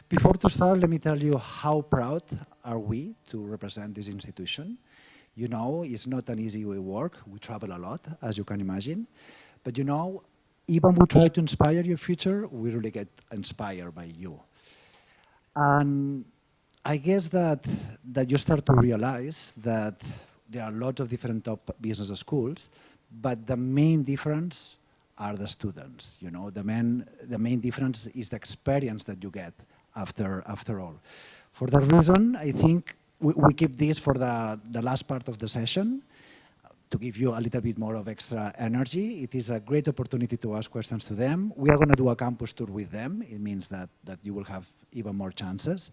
Before to start, let me tell you how proud are we to represent this institution. You know, it's not an easy way work. We travel a lot, as you can imagine. But you know, even we try to inspire your future, we really get inspired by you. And I guess that you start to realize that there are lots of different top business schools, but the main difference are the students. You know, the main difference is the experience that you get after all. For that reason, I think we keep this for the last part of the session to give you a little bit more of extra energy. It is a great opportunity to ask questions to them. We are going to do a campus tour with them. It means that you will have even more chances.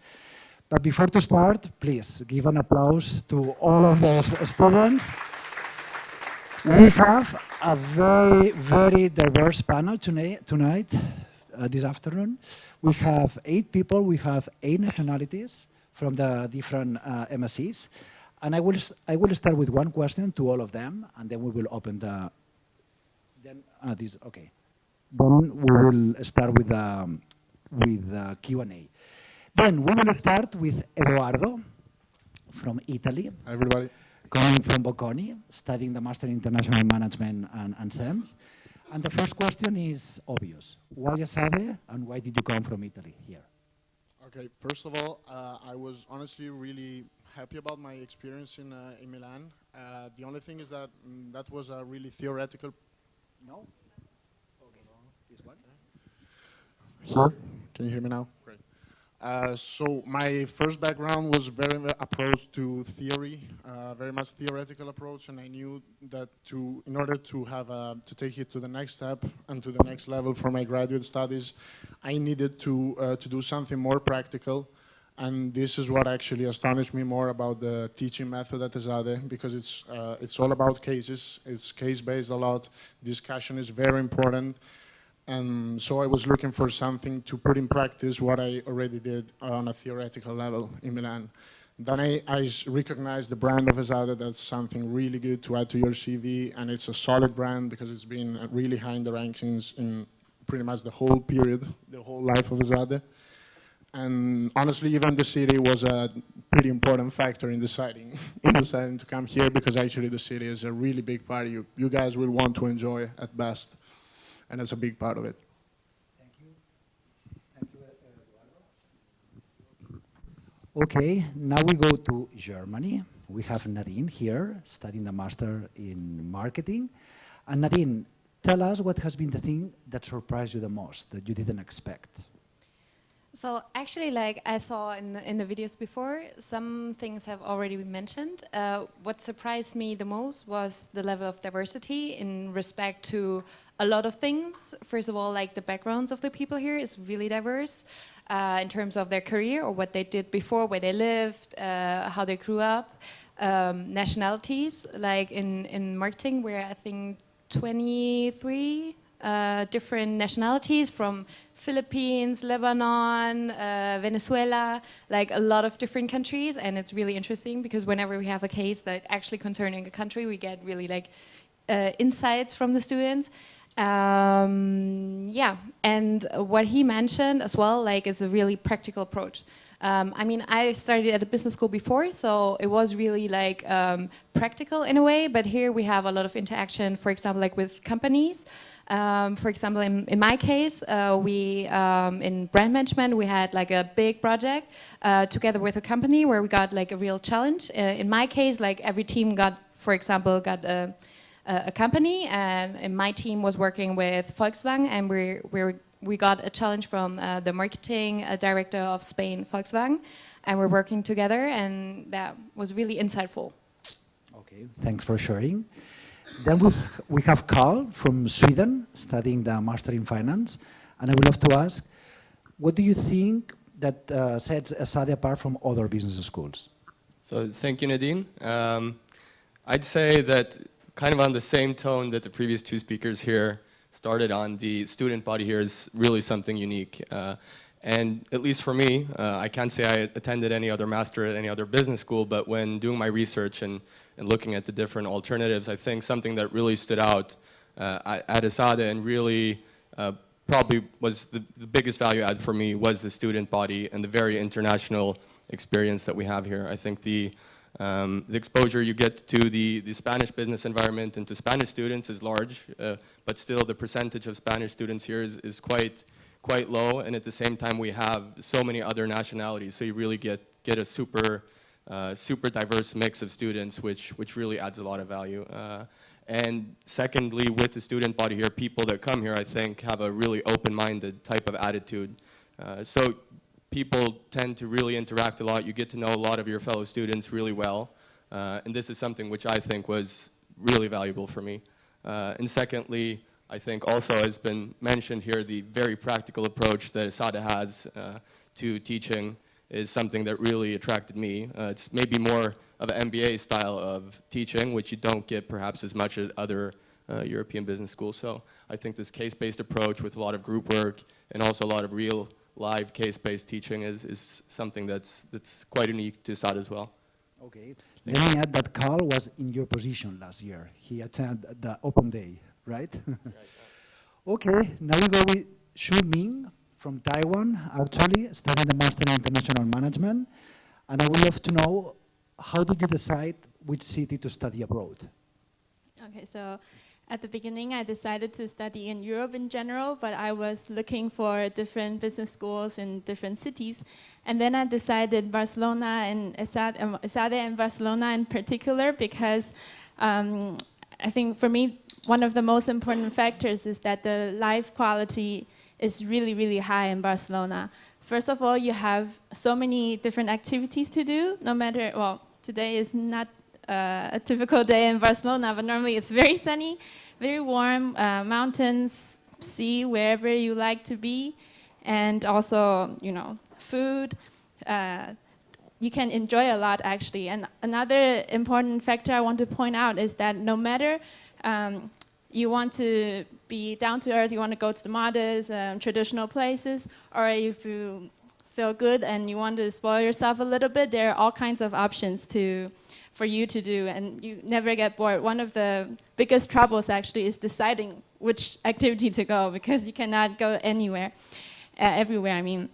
But before to start, please give an applause to all of those students. We have a very, very diverse panel tonight, this afternoon. We have 8 people, we have 8 nationalities from the different MSCs. And I will start with one question to all of them, and then we will open the, okay. Then we will start with the Q&A. Then we will start with Eduardo from Italy. Hi, everybody. Coming from Bocconi, studying the Master in International Management and SEMS. And the first question is obvious. Why ESADE, and why did you come from Italy here? Okay, first of all, I was honestly really happy about my experience in Milan. The only thing is that that was a really theoretical... No? Okay. This one? Sure. Can you hear me now? Great. So my first background was very approach to theory, very much theoretical approach, and I knew that in order to have to take it to the next step and to the next level for my graduate studies, I needed to do something more practical, and this is what actually astonished me more about the teaching method at ESADE, because it's all about cases, it's case-based a lot, discussion is very important. And so I was looking for something to put in practice what I already did on a theoretical level in Milan. Then I recognized the brand of ESADE. That's something really good to add to your CV, and it's a solid brand because it's been really high in the rankings in pretty much the whole period, the whole life of ESADE. And honestly, even the city was a pretty important factor in deciding to come here, because actually the city is a really big part. You guys will want to enjoy at best. And it's a big part of it. Thank you. Thank you, Eduardo. Okay, now we go to Germany. We have Nadine here, studying the Master in Marketing. And Nadine, tell us what has been the thing that surprised you the most, that you didn't expect. So actually, like I saw in the videos before, some things have already been mentioned. What surprised me the most was the level of diversity in respect to a lot of things. First of all, like the backgrounds of the people here is really diverse in terms of their career or what they did before, where they lived, how they grew up, nationalities. Like in marketing, we're I think 23 different nationalities from Philippines, Lebanon, Venezuela, like a lot of different countries, and it's really interesting because whenever we have a case that actually concerning a country, we get really like insights from the students. Yeah, and what he mentioned as well, like, is a really practical approach. I mean, I studied at a business school before, so it was really like practical in a way, but here we have a lot of interaction, for example, like with companies. For example, in my case, we in brand management, we had like a big project together with a company where we got like a real challenge. In my case, like every team got, for example, got a company, and my team was working with Volkswagen, and we got a challenge from the marketing director of Spain, Volkswagen, and we're working together, and that was really insightful. Okay, thanks for sharing. Then we have Carl from Sweden, studying the Master in Finance, and I would love to ask, what do you think that sets ESADE apart from other business schools? So thank you, Nadine. I'd say that kind of on the same tone that the previous two speakers here started on, the student body here is really something unique. And at least for me, I can't say I attended any other master at any other business school, but when doing my research and looking at the different alternatives, I think something that really stood out at ESADE and really probably was the biggest value add for me was the student body and the very international experience that we have here. I think the exposure you get to the Spanish business environment and to Spanish students is large, but still the percentage of Spanish students here is quite low, and at the same time we have so many other nationalities, so you really get a super diverse mix of students, which really adds a lot of value. And secondly, with the student body here, people that come here, I think, have a really open-minded type of attitude. So people tend to really interact a lot. You get to know a lot of your fellow students really well. And this is something which I think was really valuable for me. And secondly, I think also has been mentioned here, the very practical approach that ESADE has to teaching is something that really attracted me. It's maybe more of an MBA style of teaching, which you don't get perhaps as much at other European business schools. So I think this case-based approach with a lot of group work and also a lot of real live case-based teaching is something that's quite unique to ESADE as well. Okay. Let me add that Carl was in your position last year. He attended the open day, right? Okay, now we go with Shu Ming from Taiwan, actually studying the Master in International Management. And I would love to know, how did you decide which city to study abroad? Okay, so at the beginning, I decided to study in Europe in general, but I was looking for different business schools in different cities. And then I decided Barcelona and ESADE and Barcelona in particular, because I think for me, one of the most important factors is that the life quality is really, really high in Barcelona. First of all, you have so many different activities to do, no matter, well, today is not a typical day in Barcelona, but normally it's very sunny, very warm, mountains, sea, wherever you like to be, and also, you know, food. You can enjoy a lot, actually. And another important factor I want to point out is that no matter you want to be down to earth, you want to go to the modest, traditional places, or if you feel good and you want to spoil yourself a little bit, there are all kinds of options for you to do, and you never get bored. One of the biggest troubles actually is deciding which activity to go, because you cannot go anywhere, everywhere, I mean.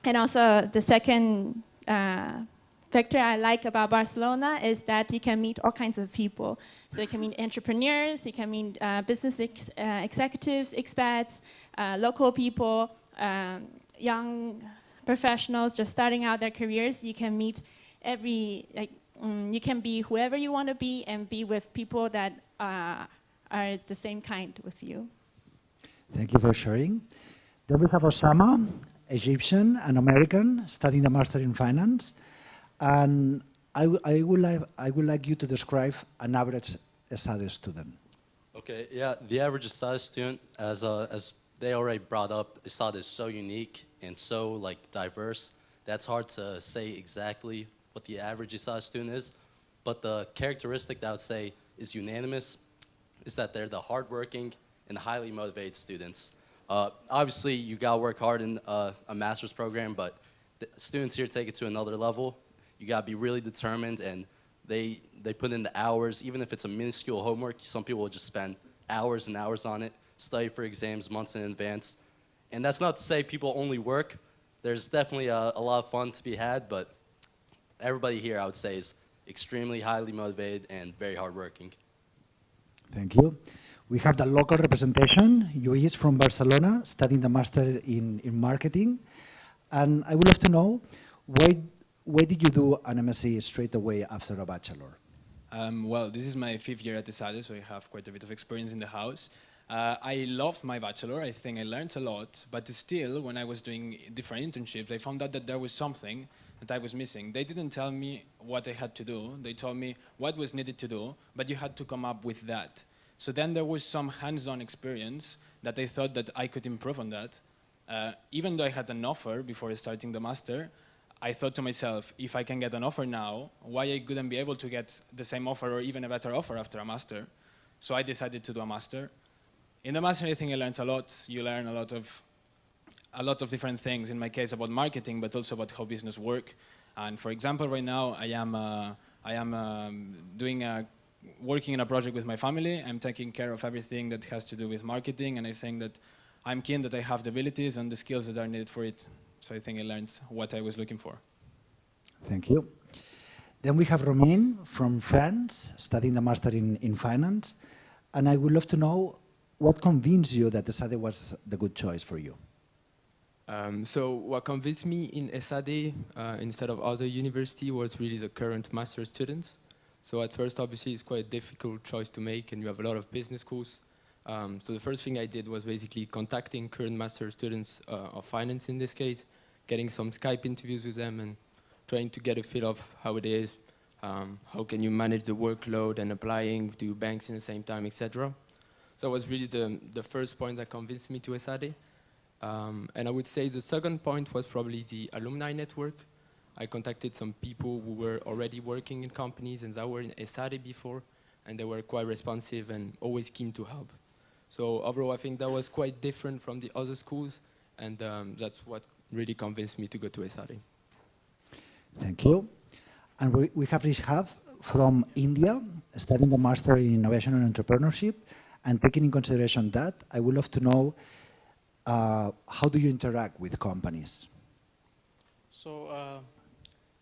And also the second factor I like about Barcelona is that you can meet all kinds of people. So you can meet entrepreneurs, you can meet business executives, expats, local people, young professionals just starting out their careers. You can meet you can be whoever you want to be and be with people that are the same kind with you. Thank you for sharing. Then we have Osama, Egyptian and American, studying the Master in Finance. And I would like you to describe an average ESADE student. Okay, yeah, the average ESADE student, as they already brought up, ESADE is so unique and so diverse. That's hard to say exactly what the average ESADE student is, but the characteristic that I would say is unanimous is that they're the hardworking and highly motivated students. Obviously, you gotta work hard in a master's program, but the students here take it to another level. You gotta be really determined, and they put in the hours. Even if it's a minuscule homework, some people will just spend hours and hours on it, study for exams months in advance. And that's not to say people only work. There's definitely a lot of fun to be had, but everybody here, I would say, is extremely highly motivated and very hardworking. Thank you. We have the local representation. Luis from Barcelona, studying the Master in Marketing. And I would love to know, why did you do an MSc straight away after a bachelor? Well, this is my 5th year at ESADE, so I have quite a bit of experience in the house. I loved my bachelor. I think I learned a lot, but still, when I was doing different internships, I found out that there was something that I was missing. They didn't tell me what I had to do. They told me what was needed to do, but you had to come up with that. So then there was some hands-on experience that I thought that I could improve on that. Even though I had an offer before starting the master, I thought to myself, if I can get an offer now, why I couldn't be able to get the same offer or even a better offer after a master? So I decided to do a master. In the master, I think I learned a lot. You learn a lot of different things, in my case about marketing, but also about how business work. And for example, right now, I am working in a project with my family. I'm taking care of everything that has to do with marketing, and I think that I'm keen that I have the abilities and the skills that are needed for it. So I think I learned what I was looking for. Thank you. Then we have Romain from France, studying the master in finance. And I would love to know what convinced you that ESADE was the good choice for you? So what convinced me in ESADE instead of other university was really the current master students. So at first, obviously, it's quite a difficult choice to make, and you have a lot of business schools. So the first thing I did was basically contacting current master students of finance in this case, getting some Skype interviews with them and trying to get a feel of how it is, how can you manage the workload and applying to banks in the same time, etc. So that was really the first point that convinced me to ESADE. And I would say the second point was probably the alumni network. I contacted some people who were already working in companies and that were in ESADE before, and they were quite responsive and always keen to help. So overall, I think that was quite different from the other schools, and that's what really convinced me to go to ESADE. Thank you. And we have Rishabh from India, studying the Master in Innovation and Entrepreneurship. And taking in consideration that, I would love to know, how do you interact with companies? So,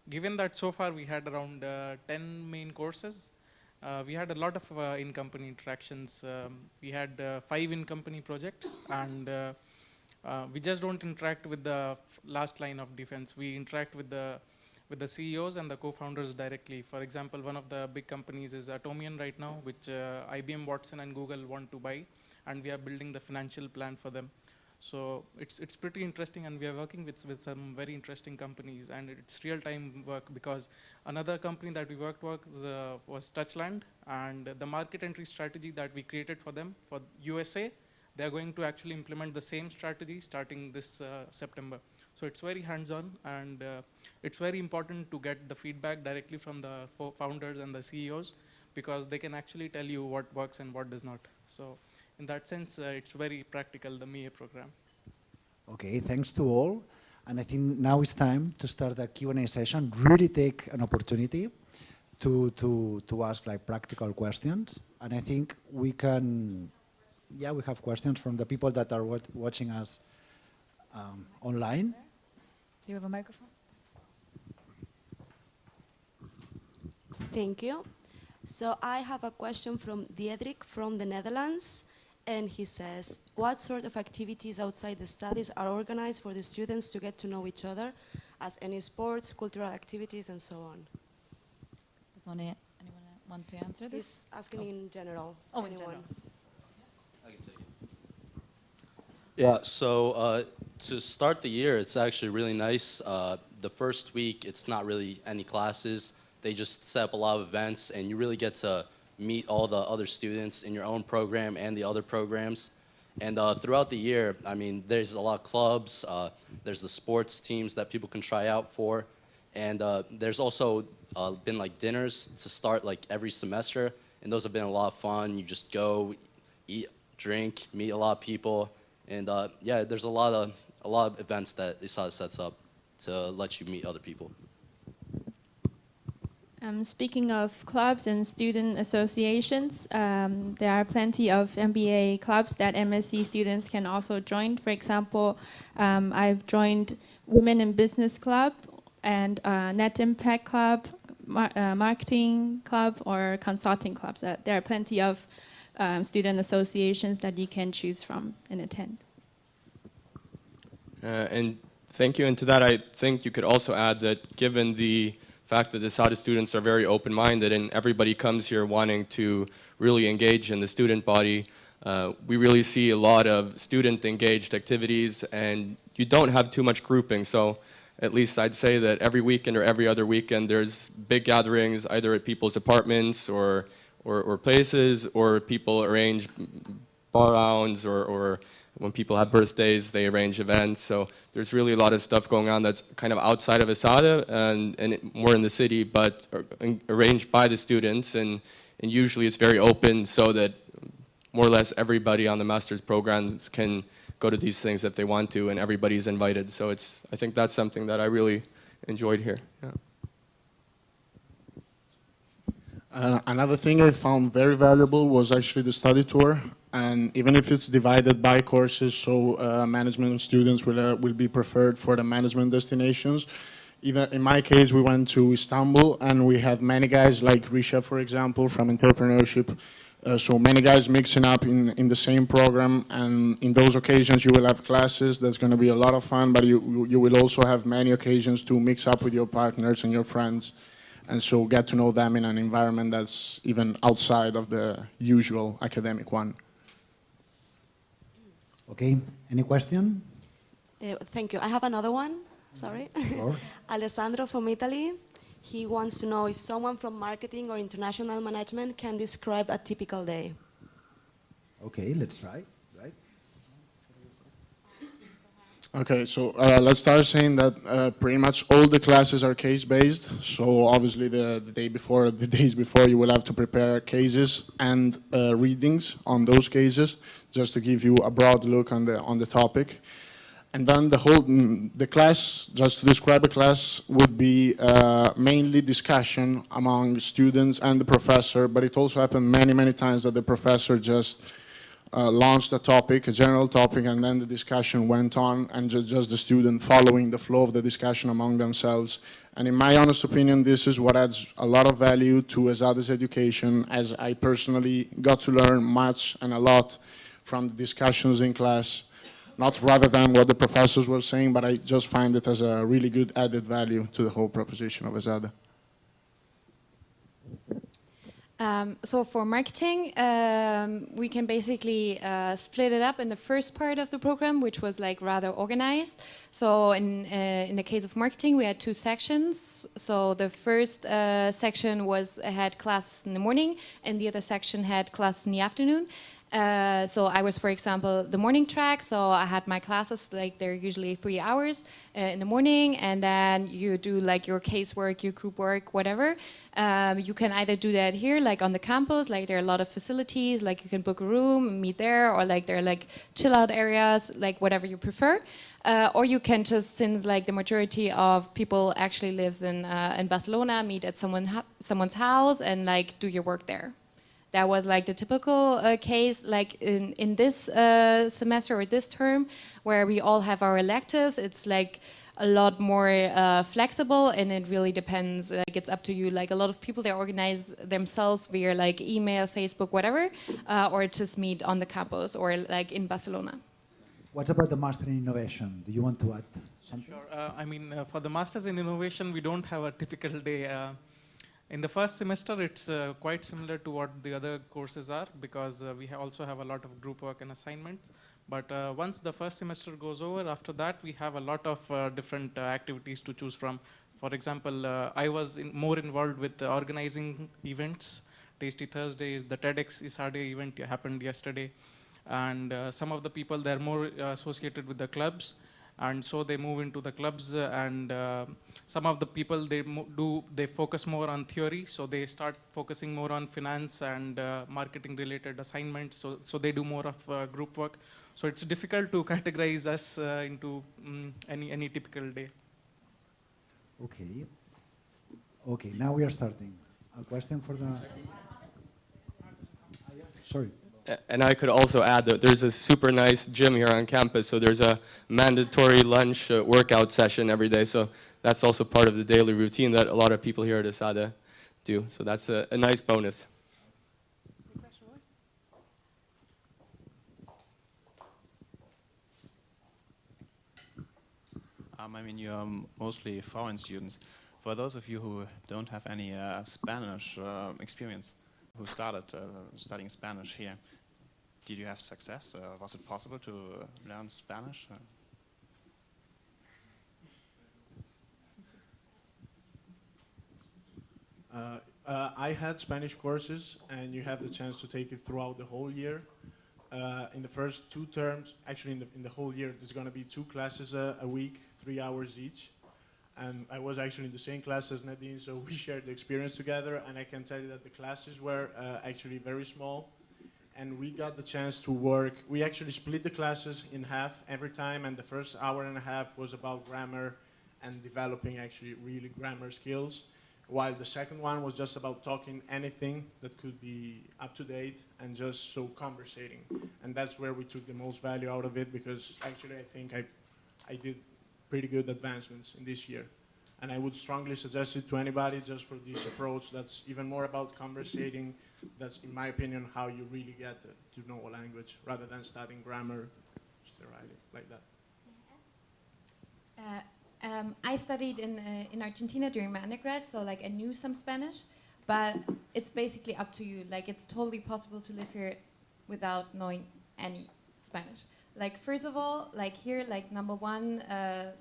given that so far we had around 10 main courses, we had a lot of in-company interactions. We had 5 in-company projects, and we just don't interact with the last line of defense. We interact with the CEOs and the co-founders directly. For example, one of the big companies is Atomian right now, which IBM Watson and Google want to buy, and we are building the financial plan for them. So it's pretty interesting, and we are working with some very interesting companies, and it's real-time work, because another company that we worked with was Touchland, and the market entry strategy that we created for them for USA, they're going to actually implement the same strategy starting this September. So it's very hands-on, and it's very important to get the feedback directly from the founders and the CEOs, because they can actually tell you what works and what does not. So in that sense, it's very practical, the MIE program. Okay, thanks to all. And I think now it's time to start the Q&A session. Really take an opportunity to ask like practical questions. And I think we can, yeah, we have questions from the people that are watching us online. Do you have a microphone? Thank you. So I have a question from Diederik from the Netherlands. And he says, what sort of activities outside the studies are organized for the students to get to know each other, as any sports, cultural activities, and so on? Does anyone want to answer this? He's asking in general. Oh, anyone. in general. I can take it. Yeah, so to start the year, it's actually really nice. The first week, it's not really any classes. They just set up a lot of events, and you really get to meet all the other students in your own program and the other programs. And throughout the year, I mean, there's a lot of clubs, there's the sports teams that people can try out for, and there's also been like dinners to start like every semester, and those have been a lot of fun. You just go, eat, drink, meet a lot of people, and yeah, there's a lot of events that ESADE sets up to let you meet other people. Speaking of clubs and student associations, there are plenty of MBA clubs that MSc students can also join. For example, I've joined Women in Business Club and Net Impact Club, Marketing Club, or Consulting Clubs. There are plenty of student associations that you can choose from and attend. And thank you. And to that, I think you could also add that given the fact that the ESADE students are very open-minded and everybody comes here wanting to really engage in the student body, we really see a lot of student-engaged activities, and you don't have too much grouping. So at least I'd say that every weekend or every other weekend there's big gatherings either at people's apartments or places, or people arrange bar rounds, or when people have birthdays, they arrange events. So there's really a lot of stuff going on that's kind of outside of ESADE and more in the city, but arranged by the students. And usually it's very open so that more or less everybody on the master's programs can go to these things if they want to, and everybody's invited. So I think that's something that I really enjoyed here. Yeah. Another thing I found very valuable was actually the study tour. And even if it's divided by courses, so management students will be preferred for the management destinations. Even in my case, we went to Istanbul, and we had many guys like Risha, for example, from entrepreneurship. So many guys mixing up in the same program, and in those occasions you will have classes. That's going to be a lot of fun, but you will also have many occasions to mix up with your partners and your friends, and so get to know them in an environment that's even outside of the usual academic one. Okay, any question? Thank you. I have another one. Sorry. Sure. Alessandro from Italy. He wants to know if someone from marketing or international management can describe a typical day. Okay, let's try. Right? Okay, so let's start saying that pretty much all the classes are case-based. So obviously the days before, you will have to prepare cases and readings on those cases, just to give you a broad look on the topic. And then the class, just to describe a class, would be mainly discussion among students and the professor, but it also happened many, many times that the professor just launched a topic, a general topic, and then the discussion went on, and just the student following the flow of the discussion among themselves. And in my honest opinion, this is what adds a lot of value to ESADE's education, as I personally got to learn much and a lot from the discussions in class. Not rather than what the professors were saying, but I just find it as a really good added value to the whole proposition of ESADE. So for marketing, we can basically split it up in the first part of the program, which was like rather organized. So in the case of marketing, we had two sections. So the first section had classes in the morning, and the other section had classes in the afternoon. So I was, for example, the morning track, so I had my classes, like they're usually 3 hours in the morning, and then you do like your casework, your group work, whatever. You can either do that here, like on the campus, like there are a lot of facilities, like you can book a room, meet there, or like there are like chill out areas, like whatever you prefer. Or you can just, since like the majority of people actually lives in Barcelona, meet at someone's house and like do your work there. That was like the typical case, like in this semester or this term, where we all have our electives. It's like a lot more flexible, and it really depends. Like it's up to you. Like a lot of people, they organize themselves via like email, Facebook, whatever, or just meet on the campus or like in Barcelona. What about the Master in Innovation? Do you want to add something? Sure. I mean, for the Masters in Innovation, we don't have a typical day. In the first semester, it's quite similar to what the other courses are, because we also have a lot of group work and assignments. But once the first semester goes over, after that, we have a lot of different activities to choose from. For example, I was more involved with organizing events. Tasty Thursday is the TEDx ESADE event happened yesterday. And some of the people, they're more associated with the clubs. And so they move into the clubs, and some of the people, they focus more on theory, so they start focusing more on finance and marketing related assignments, so they do more of group work. So it's difficult to categorize us into any typical day. Okay. Okay, now we are starting. A question for the... Sorry. And I could also add that there's a super nice gym here on campus, so there's a mandatory lunch workout session every day, so that's also part of the daily routine that a lot of people here at ESADE do, so that's a nice bonus. I mean, you're mostly foreign students. For those of you who don't have any Spanish experience, who started studying Spanish here, did you have success? Was it possible to learn Spanish? I had Spanish courses, and you have the chance to take it throughout the whole year. In the first 2 terms, actually in the whole year, there's going to be 2 classes a week, 3 hours each. And I was actually in the same class as Nadine, so we shared the experience together, and I can tell you that the classes were actually very small. And we got the chance to work. We actually split the classes in half every time, and the first hour and a half was about grammar and developing actually really grammar skills, while the second one was just about talking anything that could be up to date and just so conversating. and that's where we took the most value out of it, because actually I think I did pretty good advancements in this year. And I would strongly suggest it to anybody just for this approach that's even more about conversating. That's, in my opinion, how you really get to know a language, rather than studying grammar, writing, like that. I studied in Argentina during my undergrad, so like I knew some Spanish, but it's basically up to you. Like it's totally possible to live here without knowing any Spanish. Like first of all, like here, like number one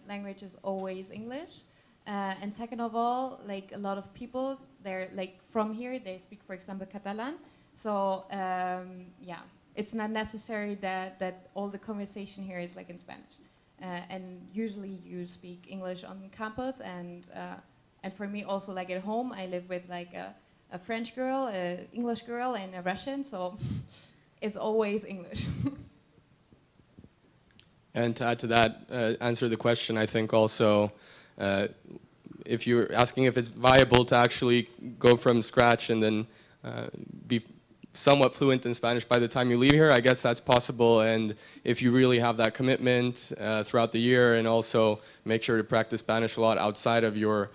language is always English. And second of all, like a lot of people, they're like from here, they speak, for example, Catalan. So yeah, it's not necessary that all the conversation here is like in Spanish. And usually you speak English on campus, and for me also, like at home, I live with like a French girl, an English girl, and a Russian, so it's always English. And to add to that, answer the question, I think also, if you're asking if it's viable to actually go from scratch and then be somewhat fluent in Spanish by the time you leave here, I guess that's possible. And if you really have that commitment throughout the year, and also make sure to practice Spanish a lot outside of your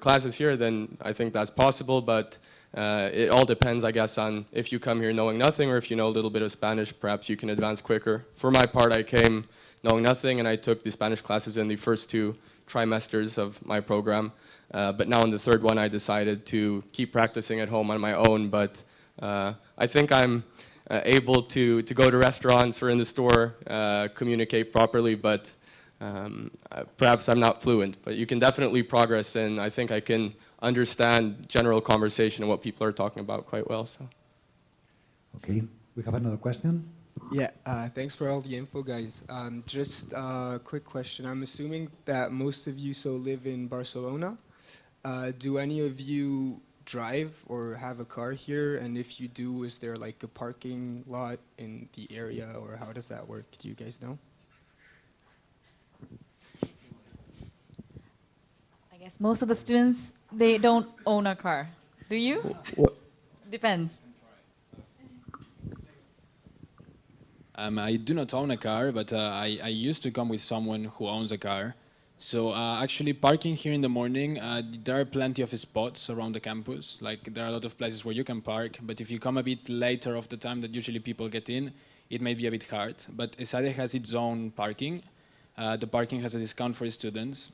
classes here, then I think that's possible. But it all depends, I guess, on if you come here knowing nothing, or if you know a little bit of Spanish, perhaps you can advance quicker. For my part, I came knowing nothing, and I took the Spanish classes in the first 2 trimesters of my program. But now in the 3rd one, I decided to keep practicing at home on my own. But I think I'm able to go to restaurants or in the store, communicate properly, but perhaps I'm not fluent. But you can definitely progress, and I think I can understand general conversation and what people are talking about quite well. So. Okay, we have another question. Yeah, thanks for all the info, guys. Just a quick question. I'm assuming that most of you live in Barcelona. Do any of you drive or have a car here? And if you do, is there like a parking lot in the area, or how does that work? Do you guys know? I guess most of the students, they don't own a car. Do you? Depends. I do not own a car, but I used to come with someone who owns a car. So actually parking here in the morning, there are plenty of spots around the campus. Like there are a lot of places where you can park, but if you come a bit later of the time that usually people get in, it may be a bit hard. But ESADE has its own parking. The parking has a discount for students.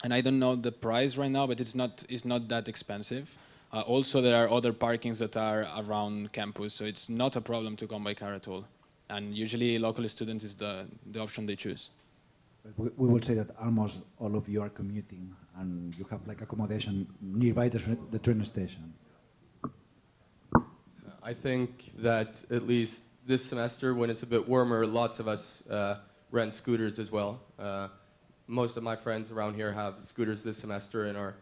And I don't know the price right now, but it's not that expensive. Also, there are other parkings that are around campus, so it's not a problem to come by car at all. And usually local students is the option they choose. We will say that almost all of you are commuting, and you have like accommodation nearby the train station. I think that at least this semester, when it's a bit warmer, lots of us rent scooters as well. Most of my friends around here have scooters this semester, and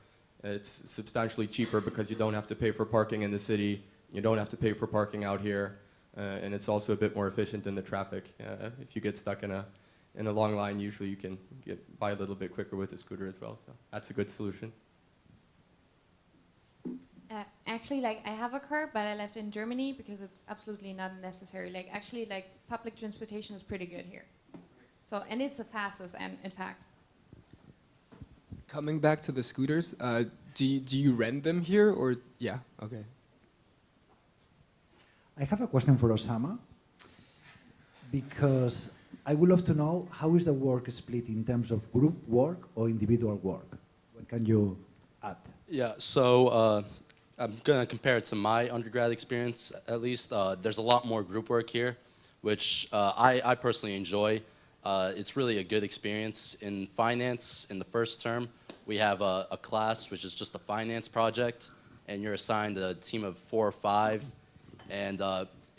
it's substantially cheaper because you don't have to pay for parking in the city, you don't have to pay for parking out here, and it's also a bit more efficient in the traffic. If you get stuck in a long line, usually you can get by a little bit quicker with a scooter as well, so that's a good solution. Actually, like I have a car, but I left in Germany because it's absolutely not necessary. Like actually, like public transportation is pretty good here. So, and it's the fastest, and in fact. Coming back to the scooters, do you rent them here, or yeah? Okay. I have a question for Osama, because I would love to know how is the work split in terms of group work or individual work? What can you add? Yeah, so I'm going to compare it to my undergrad experience, at least. There's a lot more group work here, which I personally enjoy. It's really a good experience. In finance, in the first term, we have a class which is just a finance project, and you're assigned a team of 4 or 5. And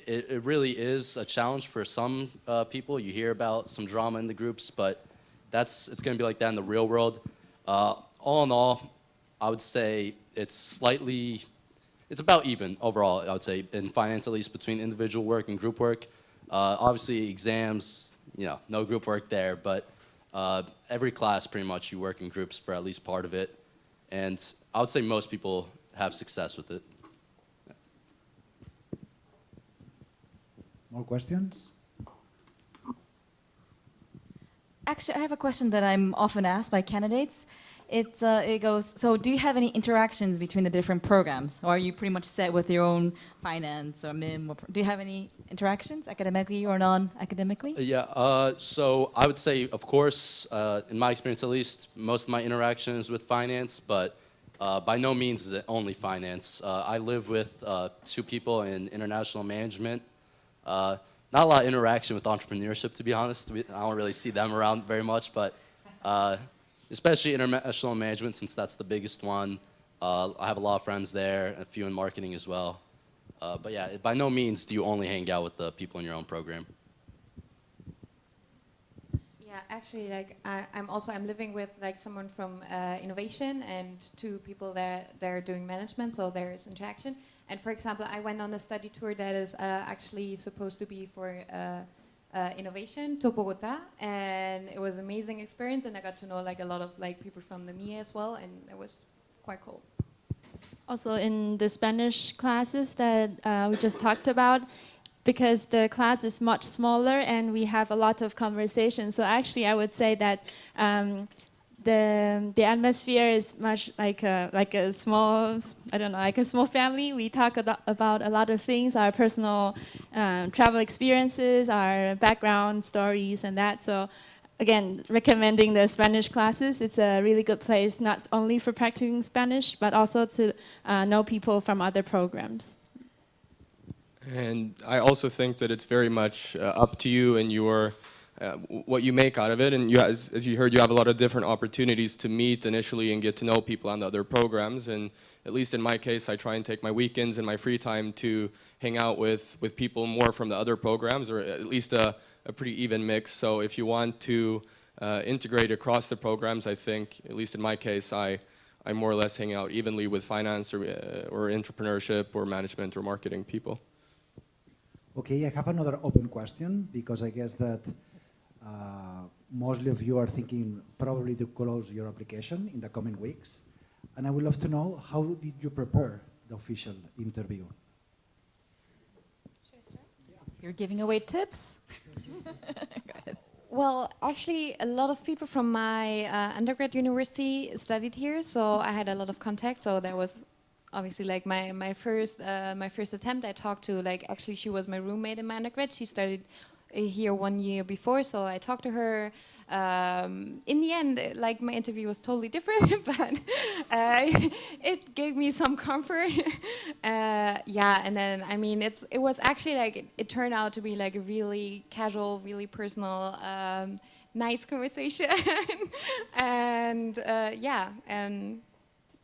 it really is a challenge for some people. You hear about some drama in the groups, but it's going to be like that in the real world. All in all, I would say it's about even overall, I would say, in finance at least, between individual work and group work. Obviously, exams, no group work there, but every class, pretty much, you work in groups for at least part of it. And I would say most people have success with it. More questions? Actually, I have a question that I'm often asked by candidates. It goes, so do you have any interactions between the different programs? Or are you pretty much set with your own finance or MIM? Or do you have any interactions, academically or non-academically? Yeah, so I would say, of course, in my experience at least, most of my interactions with finance, but by no means is it only finance. I live with 2 people in international management. Not a lot of interaction with entrepreneurship, to be honest. I don't really see them around very much, but especially international management, since that's the biggest one. I have a lot of friends there, a few in marketing as well. But yeah, by no means do you only hang out with the people in your own program. Yeah, actually, like I'm living with like someone from innovation and 2 people that they're doing management, so there's interaction. And for example, I went on a study tour that is actually supposed to be for innovation to Bogota, and it was an amazing experience. And I got to know like a lot of like people from the MIE as well, and it was quite cool. Also in the Spanish classes that we just talked about, because the class is much smaller and we have a lot of conversations. So actually I would say that the atmosphere is much like a small, I don't know, like a small family. We talk about a lot of things, our personal travel experiences, our background stories and that. So again, recommending the Spanish classes. It's a really good place, not only for practicing Spanish, but also to know people from other programs. And I also think that it's very much up to you and your what you make out of it. And you, as you heard, you have a lot of different opportunities to meet initially and get to know people on the other programs. And at least in my case, I try and take my weekends and my free time to hang out with people more from the other programs, or at least a pretty even mix. So if you want to integrate across the programs, I think, at least in my case, I more or less hang out evenly with finance or entrepreneurship or management or marketing people. Okay, I have another open question, because I guess that mostly of you are thinking probably to close your application in the coming weeks. And I would love to know, how did you prepare the official interview? You're giving away tips? Go ahead. Well, actually, a lot of people from my undergrad university studied here, so I had a lot of contact. So that was obviously like my first attempt. I talked to, like, actually she was my roommate in my undergrad. She studied here 1 year before, so I talked to her. In the end, like, my interview was totally different, but it gave me some comfort. Yeah, and then I mean, it was actually like it turned out to be like a really casual, really personal, nice conversation, and yeah, and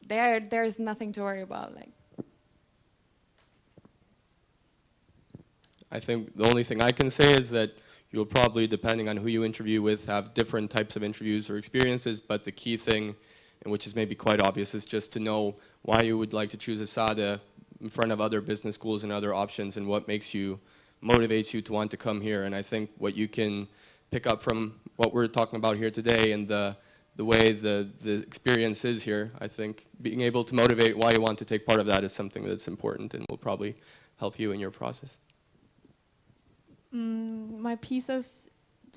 there's nothing to worry about, like. I think the only thing I can say is that you'll probably, depending on who you interview with, have different types of interviews or experiences, but the key thing, and which is maybe quite obvious, is just to know why you would like to choose ESADE in front of other business schools and other options, and what motivates you to want to come here. And I think what you can pick up from what we're talking about here today and the way the experience is here, I think being able to motivate why you want to take part of that is something that's important and will probably help you in your process. My piece of,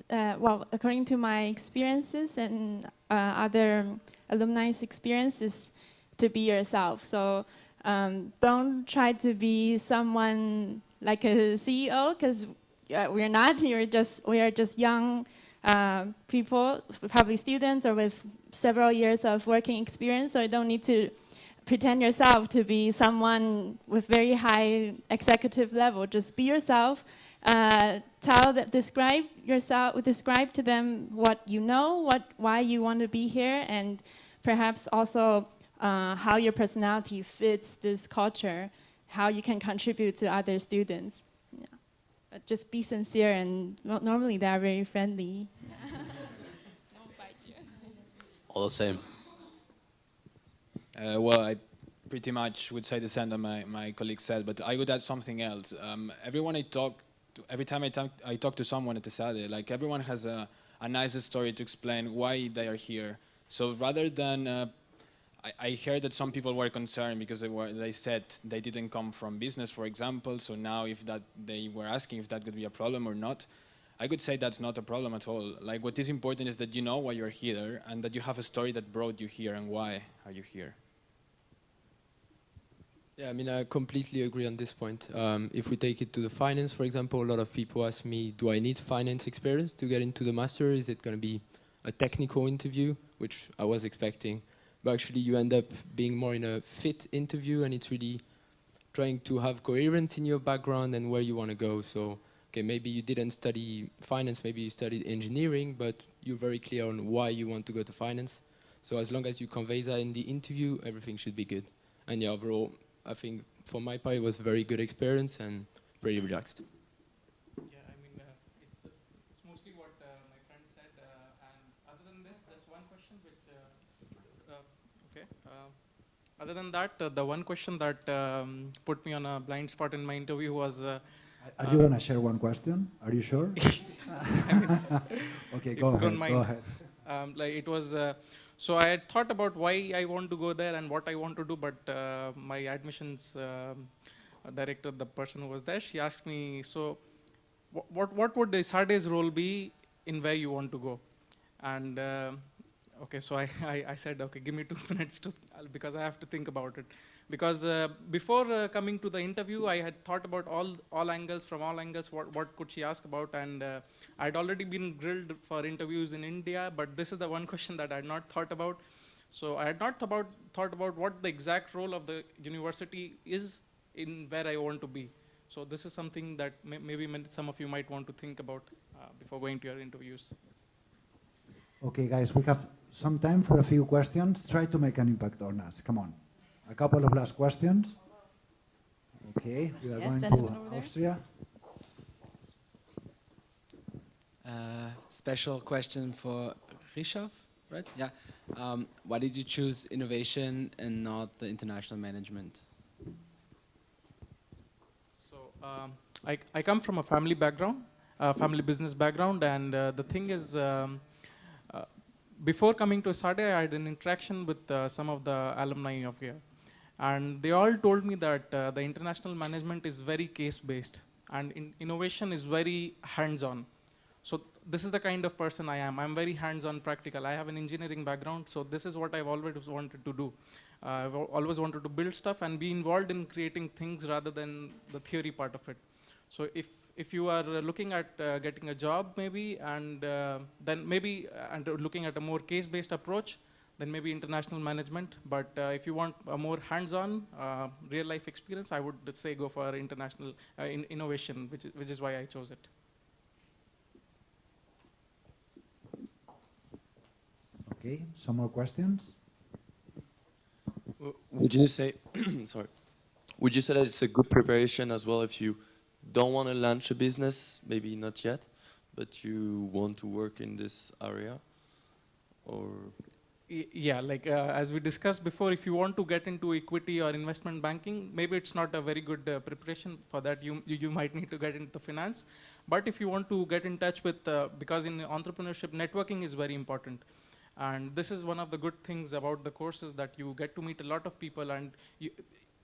well, according to my experiences and other alumni's experiences, to be yourself. So don't try to be someone like a CEO, because we're not. We are just young people, probably students or with several years of working experience. So you don't need to pretend yourself to be someone with very high executive level. Just be yourself. Describe yourself. Describe to them what you know, why you want to be here, and perhaps also how your personality fits this culture, how you can contribute to other students. Yeah. But just be sincere, and normally they are very friendly. Don't bite you. All the same. Well, I pretty much would say the same that my colleague said, but I would add something else. Every time I talk to someone at ESADE, like, everyone has a nice story to explain why they are here. So rather than I heard that some people were concerned because they said they didn't come from business, for example. So now if that, they were asking if that could be a problem or not. I could say that's not a problem at all. Like, what is important is that you know why you're here and that you have a story that brought you here and why are you here. Yeah, I mean, I completely agree on this point. If we take it to the finance, for example, a lot of people ask me, do I need finance experience to get into the master? Is it going to be a technical interview, which I was expecting? But actually, you end up being more in a fit interview, and it's really trying to have coherence in your background and where you want to go. So, okay, maybe you didn't study finance, maybe you studied engineering, but you're very clear on why you want to go to finance. So as long as you convey that in the interview, everything should be good. And yeah, overall, I think for my part, it was a very good experience and pretty relaxed. Yeah, I mean, it's mostly what my friend said. And other than this, just one question, which, okay. Other than that, the one question that put me on a blind spot in my interview was... are you going to share one question? Are you sure? Okay, go ahead. Go ahead. Like it was, so I had thought about why I want to go there and what I want to do, but my admissions director, the person who was there, she asked me, so what would the ESADE's role be in where you want to go? And okay, so I said, okay, give me 2 minutes to, because I have to think about it. Because before coming to the interview, I had thought about all angles, from all angles, what could she ask about, and I'd already been grilled for interviews in India, but this is the one question that I had not thought about. So I had not thought about what the exact role of the university is in where I want to be. So this is something that maybe some of you might want to think about before going to your interviews. Okay, guys, we have some time for a few questions. Try to make an impact on us. Come on. A couple of last questions. Okay, we are going to Austria. Special question for Rishav, right? Yeah. Why did you choose innovation and not the international management? So I come from a family background, family business background, and the thing is, before coming to ESADE, I had an interaction with some of the alumni of here. And they all told me that the international management is very case-based and innovation is very hands-on. So this is the kind of person I am. I'm very hands-on practical. I have an engineering background, so this is what I've always wanted to do. I've always wanted to build stuff and be involved in creating things rather than the theory part of it. So if you are looking at getting a job maybe, and then maybe looking at a more case-based approach, then maybe international management. But if you want a more hands-on, real-life experience, I would say go for international innovation, which is why I chose it. Okay, some more questions? Would you say, sorry, would you say that it's a good preparation as well if you don't want to launch a business, maybe not yet, but you want to work in this area, or? Yeah, like as we discussed before, if you want to get into equity or investment banking, maybe it's not a very good preparation for that. You might need to get into finance. But if you want to get in touch with, because in entrepreneurship, networking is very important. And this is one of the good things about the courses, that you get to meet a lot of people. And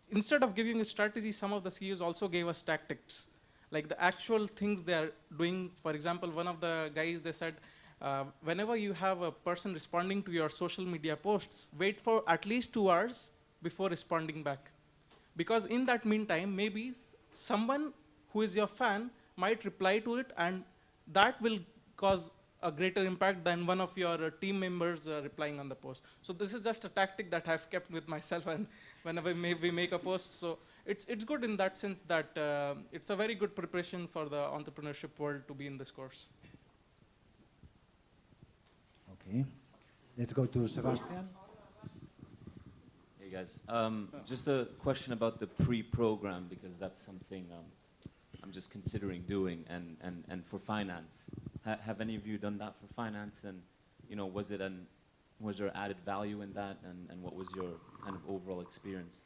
instead of giving a strategy, some of the CEOs also gave us tactics. Like the actual things they are doing. For example, one of the guys, they said, whenever you have a person responding to your social media posts, wait for at least 2 hours before responding back. Because in that meantime, maybe someone who is your fan might reply to it, and that will cause a greater impact than one of your team members replying on the post. So this is just a tactic that I've kept with myself, and whenever we make a post. So it's good in that sense that it's a very good preparation for the entrepreneurship world to be in this course. Okay, let's go to Sebastian. Hey guys, just a question about the pre-program, because that's something I'm just considering doing, and for finance. Have any of you done that for finance? And was there added value in that? And what was your kind of overall experience?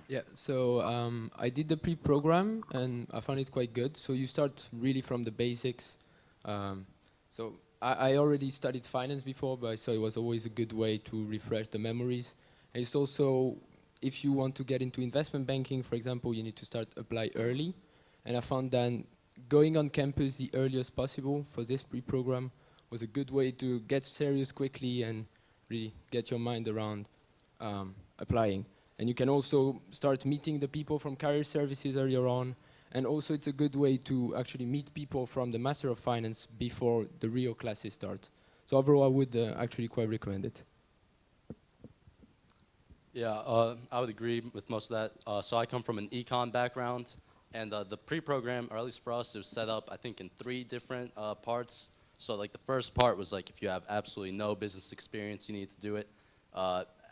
Yeah, so I did the pre-program and I found it quite good. So you start really from the basics. So I already studied finance before, but I thought it was always a good way to refresh the memories. And it's also, if you want to get into investment banking, for example, you need to start apply early. And I found that going on campus the earliest possible for this pre-program was a good way to get serious quickly and really get your mind around applying. And you can also start meeting the people from career services earlier on. And also it's a good way to actually meet people from the Master of Finance before the real classes start. So overall, I would actually quite recommend it. Yeah, I would agree with most of that. So I come from an econ background, and the pre-program, or at least for us, it was set up, I think, in 3 different parts. So like the first part was like if you have absolutely no business experience, you need to do it.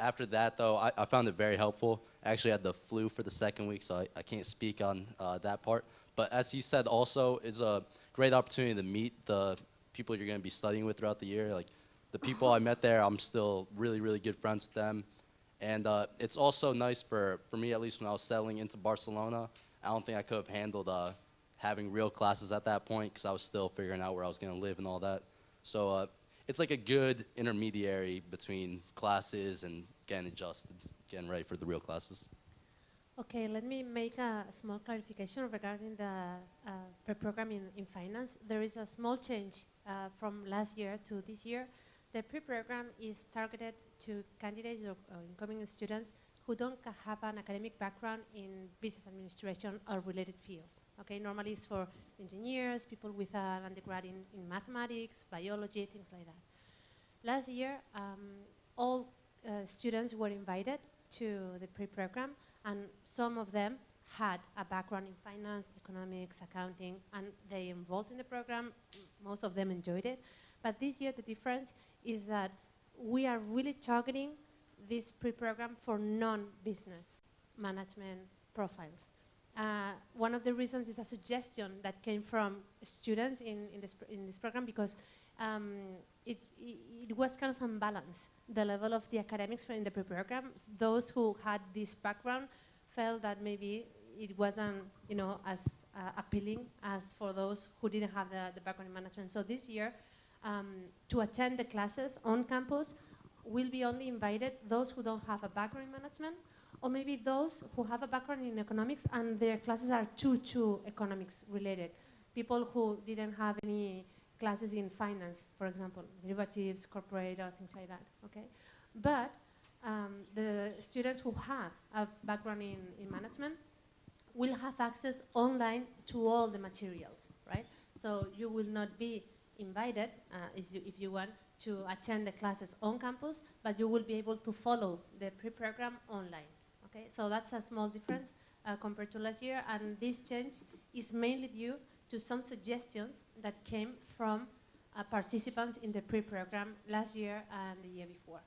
After that, though, I found it very helpful. I actually had the flu for the 2nd week, so I can't speak on that part. But as he said, also, is a great opportunity to meet the people you're going to be studying with throughout the year. Like the people I met there, I'm still really, really good friends with them. And it's also nice for me, at least when I was settling into Barcelona. I don't think I could have handled having real classes at that point because I was still figuring out where I was going to live and all that. So it's like a good intermediary between classes and getting adjusted, getting ready for the real classes. Okay, let me make a small clarification regarding the pre-program in finance. There is a small change from last year to this year. The pre-program is targeted to candidates or incoming students who don't have an academic background in business administration or related fields. Okay, normally it's for engineers, people with an undergrad in mathematics, biology, things like that. Last year, all students were invited to the pre-program, and some of them had a background in finance, economics, accounting, and they enrolled in the program. Most of them enjoyed it. But this year, the difference is that we are really targeting this pre-program for non-business management profiles. One of the reasons is a suggestion that came from students in this program because it was kind of unbalanced, the level of the academics in the pre-program. Those who had this background felt that maybe it wasn't, as appealing as for those who didn't have the background in management. So this year, to attend the classes on campus, will be only invited those who don't have a background in management, or maybe those who have a background in economics and their classes are too economics related. People who didn't have any classes in finance, for example, derivatives, corporate, or things like that, okay? But the students who have a background in management will have access online to all the materials, right? So you will not be invited, if you want, to attend the classes on campus, but you will be able to follow the pre-program online. Okay, so that's a small difference compared to last year, and this change is mainly due to some suggestions that came from participants in the pre-program last year and the year before.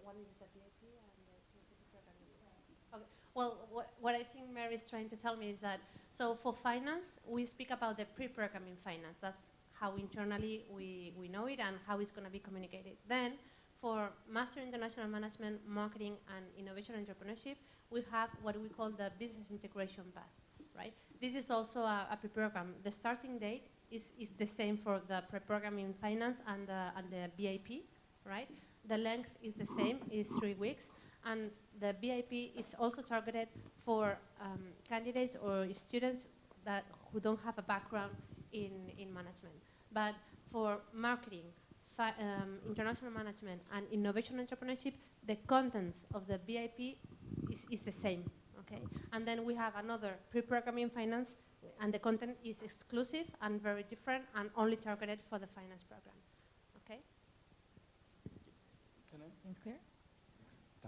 One is the PhD and the PhD program. Okay. Well, what I think Mary is trying to tell me is that, so for finance, we speak about the pre-program in finance. That's how internally we know it and how it's going to be communicated. Then, for Master International Management, Marketing and Innovation Entrepreneurship, we have what we call the business integration path, right? This is also a pre-program. The starting date is the same for the pre-program in finance and the BIP, right? The length is the same, is 3 weeks, and the BIP is also targeted for candidates or students who don't have a background in management. But for marketing, international management, and innovation entrepreneurship, the contents of the BIP is the same, okay? And then we have another pre-programming finance, and the content is exclusive and very different and only targeted for the finance program, okay? Seems clear?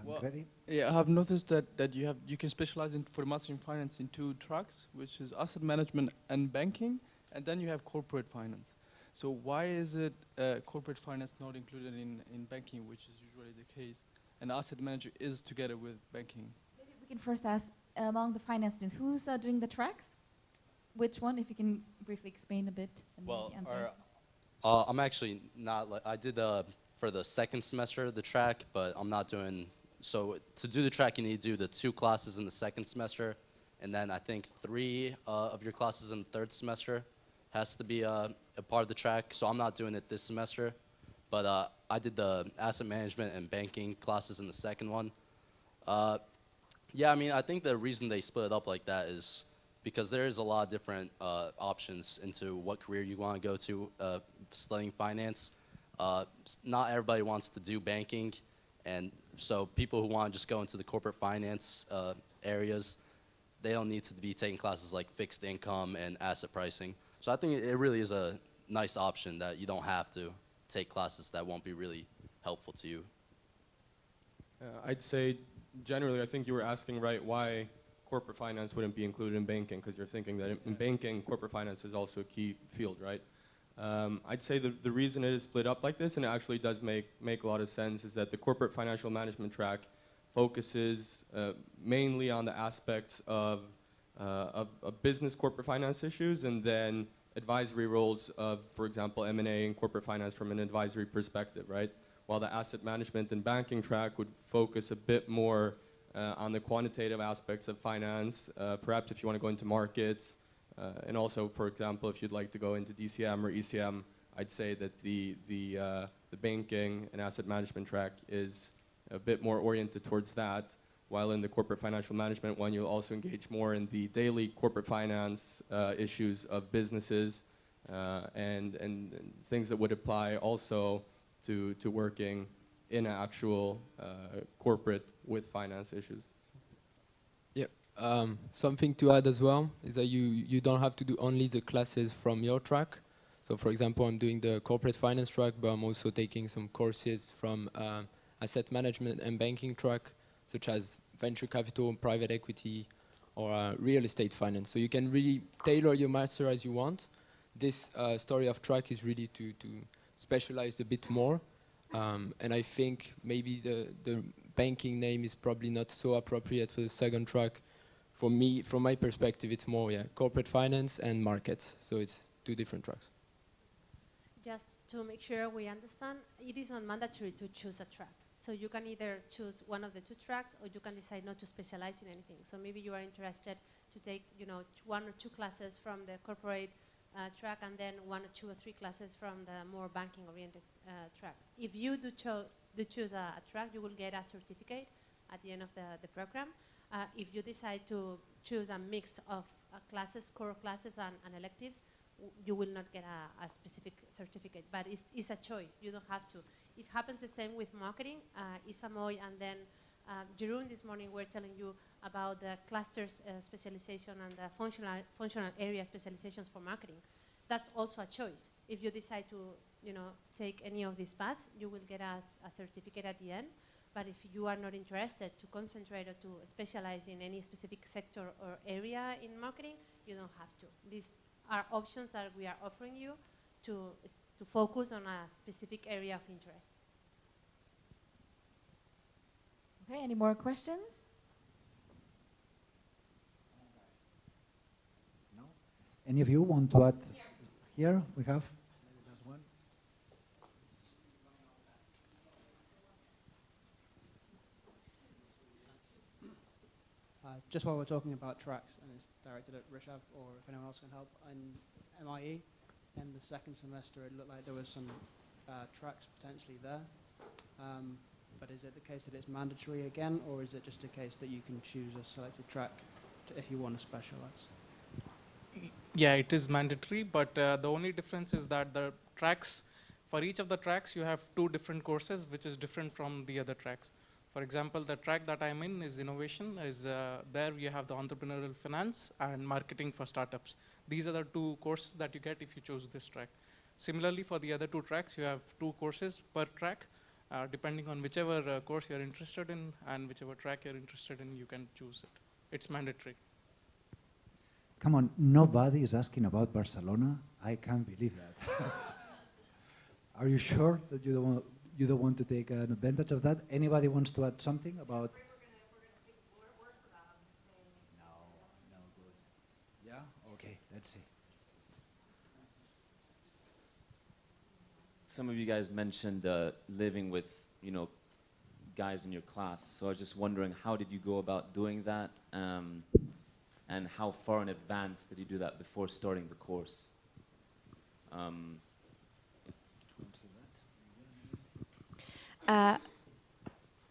Well, yeah, I have noticed that you can specialize for Master in Finance in 2 tracks, which is asset management and banking, and then you have corporate finance. So why is it corporate finance not included in banking, which is usually the case, and asset manager is together with banking? Maybe we can first ask, among the finance students, who's doing the tracks? Which one, if you can briefly explain a bit? And Well, answer. I'm actually not, I did for the second semester of the track, but I'm not doing, so to do the track you need to do the 2 classes in the second semester, and then I think 3 of your classes in the third semester has to be a part of the track, so I'm not doing it this semester, but I did the asset management and banking classes in the second one. Yeah, I mean, I think the reason they split it up like that is because there is a lot of different options into what career you want to go to studying finance. Not everybody wants to do banking, and so people who want to just go into the corporate finance areas, they don't need to be taking classes like fixed income and asset pricing. So I think it really is a nice option that you don't have to take classes that won't be really helpful to you. I'd say generally, I think you were asking, right, why corporate finance wouldn't be included in banking, because you're thinking that in banking, corporate finance is also a key field, right? I'd say the reason it is split up like this, and it actually does make a lot of sense, is that the corporate financial management track focuses mainly on the aspects of business corporate finance issues, and then advisory roles of, for example, M&A and corporate finance from an advisory perspective, right? While the asset management and banking track would focus a bit more on the quantitative aspects of finance, perhaps if you want to go into markets, and also, for example, if you'd like to go into DCM or ECM, I'd say that the banking and asset management track is a bit more oriented towards that, while in the corporate financial management one, you'll also engage more in the daily corporate finance issues of businesses and things that would apply also to working in an actual corporate with finance issues. Yeah, something to add as well is that you don't have to do only the classes from your track. So for example, I'm doing the corporate finance track, but I'm also taking some courses from asset management and banking track, such as venture capital, private equity, or real estate finance. So you can really tailor your master as you want. This story of track is really to specialize a bit more. And I think maybe the banking name is probably not so appropriate for the second track. For me, from my perspective, it's more corporate finance and markets. So it's 2 different tracks. Just to make sure we understand, it is not mandatory to choose a track. So you can either choose one of the 2 tracks, or you can decide not to specialize in anything. So maybe you are interested to take, 1 or 2 classes from the corporate track, and then 1 or 2 or 3 classes from the more banking-oriented track. If you do choose a track, you will get a certificate at the end of the program. If you decide to choose a mix of classes, core classes, and electives, you will not get a specific certificate, but it's a choice. You don't have to. It happens the same with marketing. Isamoy and then Jeroen this morning were telling you about the clusters specialization and the functional area specializations for marketing. That's also a choice. If you decide to take any of these paths, you will get a certificate at the end. But if you are not interested to concentrate or to specialize in any specific sector or area in marketing, you don't have to. These are options that we are offering you to focus on a specific area of interest. Okay, any more questions? No? Any of you want to add? Here we have just one. Just while we're talking about tracks, and it's directed at Rishav, or if anyone else can help, in MIE, in the second semester, it looked like there was some tracks potentially there. But is it the case that it's mandatory again, or is it just a case that you can choose a selected track if you want to specialize? Yeah, it is mandatory, but the only difference is that the tracks, for each of the tracks, you have 2 different courses, which is different from the other tracks. For example, the track that I'm in is innovation. There you have the entrepreneurial finance and marketing for startups. These are the 2 courses that you get if you choose this track. Similarly, for the other 2 tracks, you have 2 courses per track. Depending on whichever course you're interested in and whichever track you're interested in, you can choose it. It's mandatory. Come on, nobody is asking about Barcelona. I can't believe that. Are you sure that you don't want to take an advantage of that? Anybody wants to add something about? No, good. Yeah? Okay, let's see. some of you guys mentioned living with, you know, guys in your class. So I was just wondering, how did you go about doing that? And how far in advance did you do that before starting the course?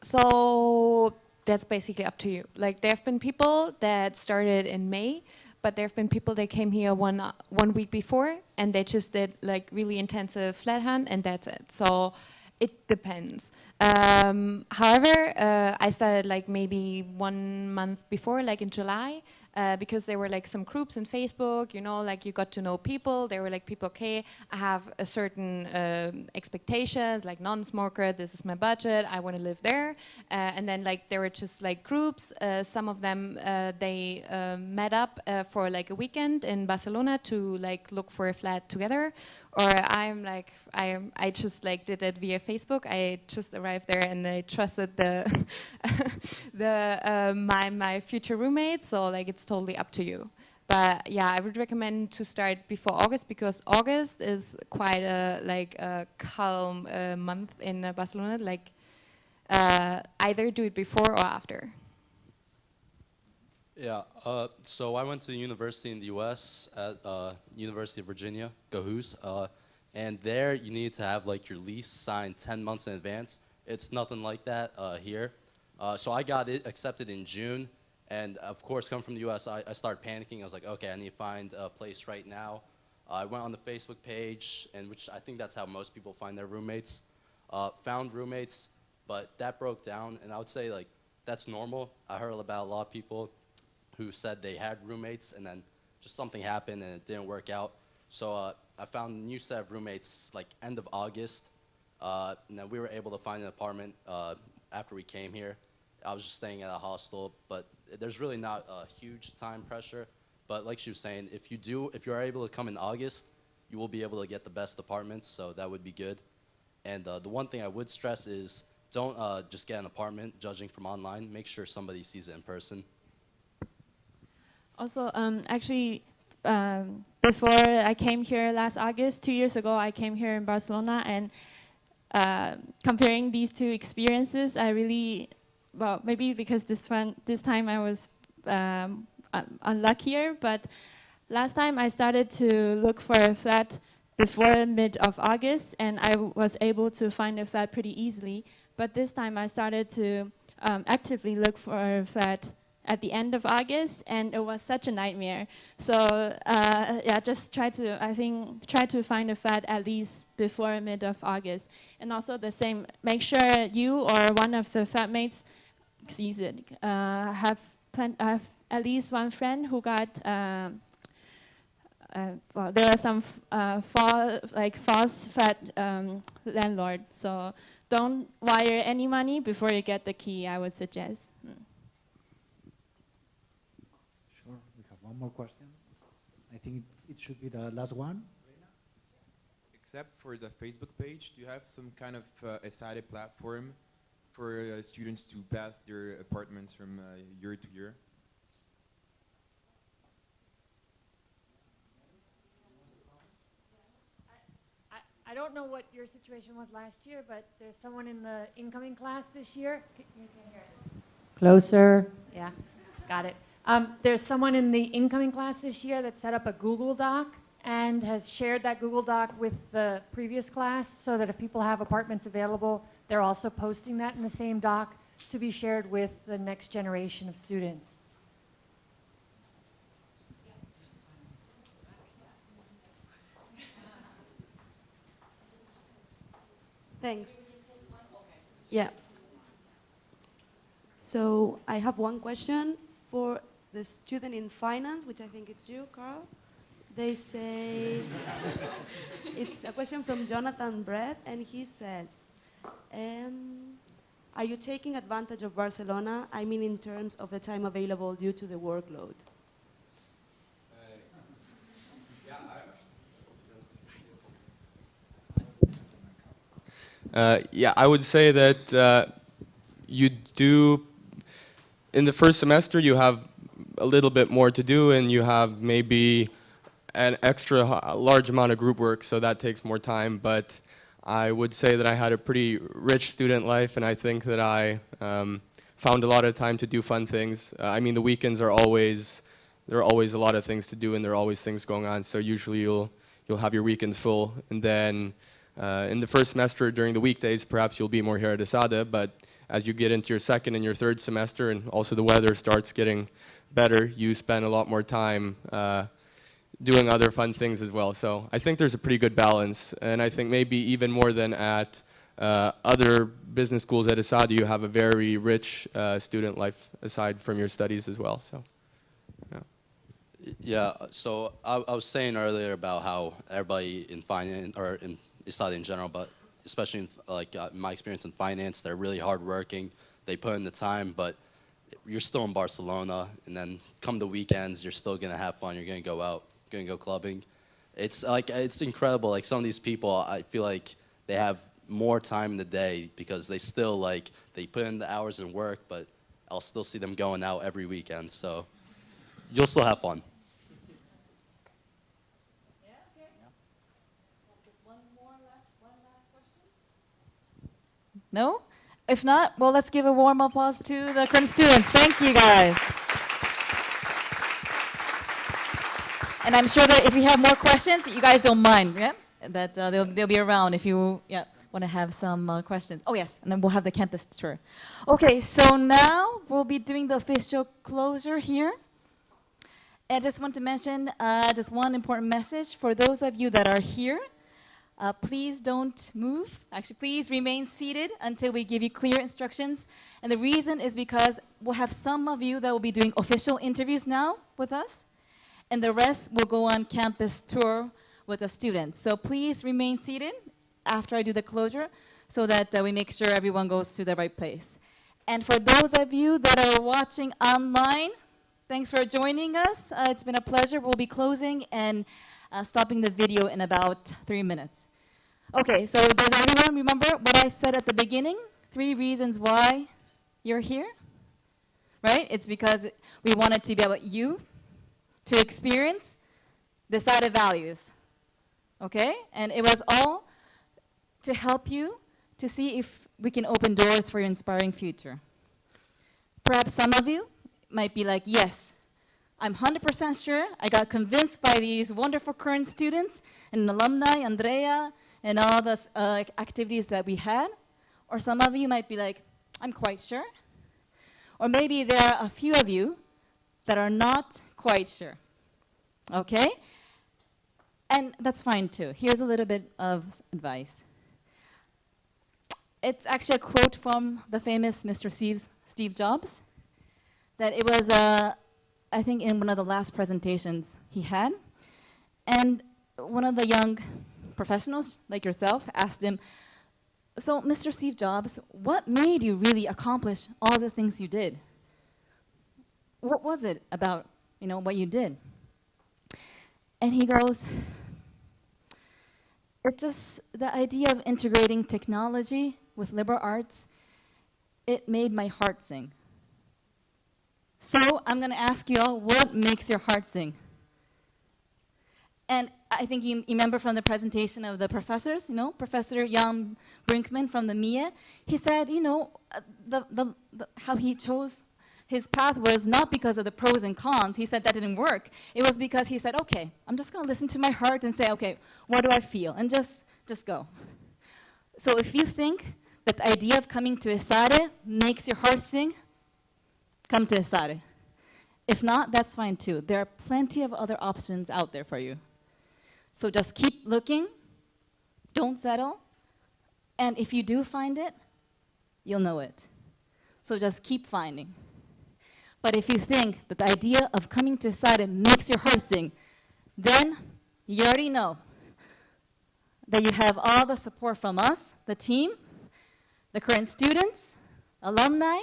So that's basically up to you. Like, there have been people that started in May, but there have been people that came here one week before, and they just did like really intensive flat hand, and that's it. So it depends. However, I started like maybe 1 month before, like in July, because there were like some groups in Facebook, you know, like you got to know people. There were like people, okay, I have a certain expectations, like non-smoker, this is my budget, I want to live there. And then like there were just like groups. Some of them, they met up for like a weekend in Barcelona to like look for a flat together. Or I just like did it via Facebook. I just arrived there and I trusted the my future roommate. So like it's totally up to you. But yeah, I would recommend to start before August, because August is quite a calm month in Barcelona. Like either do it before or after. Yeah, so I went to university in the US at University of Virginia, go Hoos, and there you need to have like your lease signed 10 months in advance. It's nothing like that here. So I got it accepted in June, and of course, coming from the US, I started panicking. I was like, okay, I need to find a place right now. I went on the Facebook page, and which I think that's how most people find their roommates. Found roommates, but that broke down, and I would say like that's normal. I heard about a lot of people who said they had roommates and then just something happened and it didn't work out. So I found a new set of roommates like end of August, and then we were able to find an apartment after we came here. I was just staying at a hostel, but there's really not a huge time pressure. But like she was saying, if you are able to come in August, you will be able to get the best apartments, so that would be good. And the one thing I would stress is don't just get an apartment judging from online. Make sure somebody sees it in person. Also, actually, before I came here last August, 2 years ago, I came here in Barcelona, and comparing these two experiences, I really, well, maybe because this time I was unluckier, but last time I started to look for a flat before mid of August, and I was able to find a flat pretty easily. But this time I started to actively look for a flat at the end of August, and it was such a nightmare. So yeah, just try to find a flat at least before mid of August. And also the same, make sure you or one of the flatmates sees it. Have at least one friend who got, well, there are some false flat landlord. So don't wire any money before you get the key, I would suggest. One more question. I think it should be the last one. Except for the Facebook page, do you have some kind of ESADE platform for students to pass their apartments from year to year? I don't know what your situation was last year, but there's someone in the incoming class this year. You can hear it. Closer. Yeah, got it. There's someone in the incoming class this year that set up a Google Doc and has shared that Google Doc with the previous class, so that if people have apartments available, they're also posting that in the same doc to be shared with the next generation of students. Thanks. Yeah. So I have one question for the student in finance, which I think it's you, Carl. They say, it's a question from Jonathan Brett, and he says, are you taking advantage of Barcelona? I mean in terms of the time available due to the workload. Yeah, I would say that you do, in the first semester, you have a little bit more to do, and you have maybe an extra large amount of group work, so that takes more time. But I would say that I had a pretty rich student life, and I think that I found a lot of time to do fun things. I mean, the weekends are always, there are always a lot of things to do, and there are always things going on, so usually you'll have your weekends full. And then in the first semester during the weekdays, perhaps you'll be more here at ESADE, but as you get into your second and your third semester, and also the weather starts getting better, you spend a lot more time doing other fun things as well. So I think there's a pretty good balance, and I think maybe even more than at other business schools at ESADE, you have a very rich student life aside from your studies as well. So, yeah. Yeah, so I was saying earlier about how everybody in finance, or in ESADE in general, but especially in my experience in finance, they're really hardworking. They put in the time, but you're still in Barcelona, and then come the weekends, you're still gonna have fun. You're gonna go out, gonna go clubbing. It's incredible. Like some of these people, I feel like they have more time in the day because they still they put in the hours in work, but I'll still see them going out every weekend. So you'll still have fun. No? If not, well, let's give a warm applause to the current students. Thank you, guys. And I'm sure that if we have more questions, you guys don't mind, yeah? That they'll be around if you want to have some questions. Oh, yes, and then we'll have the campus tour. Okay, so now we'll be doing the official closure here. And I just want to mention just one important message for those of you that are here. Please don't move. Actually, please remain seated until we give you clear instructions. And the reason is because we'll have some of you that will be doing official interviews now with us, and the rest will go on campus tour with the students. So please remain seated after I do the closure so that we make sure everyone goes to the right place. And for those of you that are watching online, thanks for joining us. It's been a pleasure. We'll be closing and stopping the video in about 3 minutes. Okay, so does anyone remember what I said at the beginning? 3 reasons why you're here, right? It's because we wanted to be about you to experience the ESADE values, okay? And it was all to help you to see if we can open doors for your inspiring future. Perhaps some of you might be like, yes, I'm 100% sure I got convinced by these wonderful current students and alumni, Andrea, and all the activities that we had. Or some of you might be like, I'm quite sure. Or maybe there are a few of you that are not quite sure. Okay? And that's fine too. Here's a little bit of advice. It's actually a quote from the famous Mr. Steve Jobs, that it was, I think, in one of the last presentations he had. And one of the young professionals, like yourself, asked him, so Mr. Steve Jobs, what made you really accomplish all the things you did? What was it about, what you did? And he goes, it's just the idea of integrating technology with liberal arts, it made my heart sing. So I'm going to ask you all, what makes your heart sing? And I think you remember from the presentation of the professors, Professor Jan Brinkman from the MIE, he said, how he chose his path was not because of the pros and cons. He said that didn't work. It was because he said, okay, I'm just going to listen to my heart and say, okay, what do I feel? And just go. So if you think that the idea of coming to ESADE makes your heart sing, come to ESADE. If not, that's fine too. There are plenty of other options out there for you. So just keep looking, don't settle, and if you do find it, you'll know it. So just keep finding. But if you think that the idea of coming to ESADE makes your heart sing, then you already know that you have all the support from us, the team, the current students, alumni,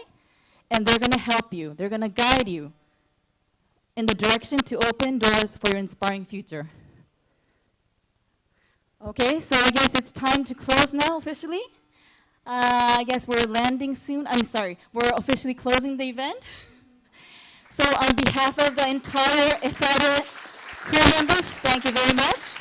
and they're going to help you. They're going to guide you in the direction to open doors for your inspiring future. Okay, so I guess it's time to close now officially. I guess we're landing soon. I'm sorry, we're officially closing the event. So on behalf of the entire ESADE crew members, thank you very much.